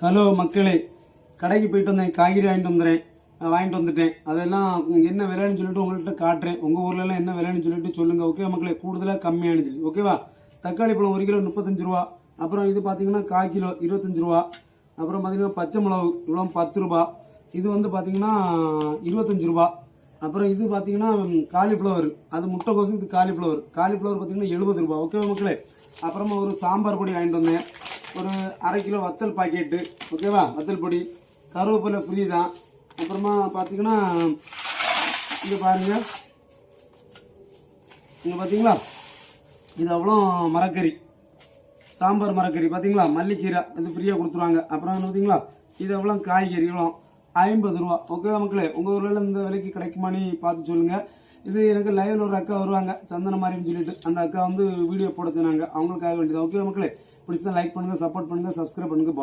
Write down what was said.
Hello மக்களே, கடைக்கு போயிட்டு வந்தேன், காய்கறி வாங்கிட்டு வந்துட்டேன். அதெல்லாம் என்ன விலைன்னு சொல்லிட்டு உங்கள்கிட்ட காட்டுறேன். உங்கள் ஊர்லலாம் என்ன விலைன்னு சொல்லிட்டு சொல்லுங்கள். ஓகே மக்களே, கூடுதலாக கம்மியானது. ஓகேவா? தக்காளி பழம் 1 கிலோ 35 ரூபா. அப்புறம் இது பார்த்தீங்கன்னா 1/4 கிலோ 25 ரூபா. அப்புறம் பார்த்தீங்கன்னா பச்சை மிளகு இவ்வளோ 10 ரூபா. இது வந்து பார்த்தீங்கன்னா 25 ரூபா. அப்புறம் இது பார்த்தீங்கன்னா காலிஃப்ளவர், அது முட்டைக்கோசு, இது காலிஃப்ளவர் பார்த்தீங்கன்னா 70 ரூபா. ஓகேவா மக்களே? அப்புறமா ஒரு சாம்பார் பொடி வாங்கிட்டு வந்தேன், ஒரு 1/2 கிலோ வத்தல் பாக்கெட்டு. ஓகேவா? வத்தல் பொடி, கருவேப்பிலை ஃப்ரீ தான். அப்புறமா பார்த்தீங்கன்னா இங்கே பாருங்கள், இங்கே பார்த்தீங்களா, இது அவ்வளோ மரக்கறி, சாம்பார் மரக்கறி பார்த்தீங்களா, மல்லிக்கீரை அது ஃப்ரீயாக கொடுத்துருவாங்க. அப்புறம் பார்த்தீங்களா, இது அவ்வளோ காய்கறி இவ்வளோ 50 ரூபா. ஓகேவா மக்களே? உங்கள் ஊரில் இந்த விலைக்கு கிடைக்குமான்னு பார்த்து சொல்லுங்கள். இது எனக்கு லைவில் ஒரு அக்கா வருவாங்க, சந்தன மாதிரின்னு சொல்லிட்டு, அந்த அக்கா வந்து வீடியோ போட சொன்னாங்க, அவங்களுக்காக வேண்டியது. ஓகே மக்களே, பிடிச்சா லைக் பண்ணுங்கள், சப்போர்ட் பண்ணுங்கள், சப்ஸ்கிரைப் பண்ணுங்கள். பாய்.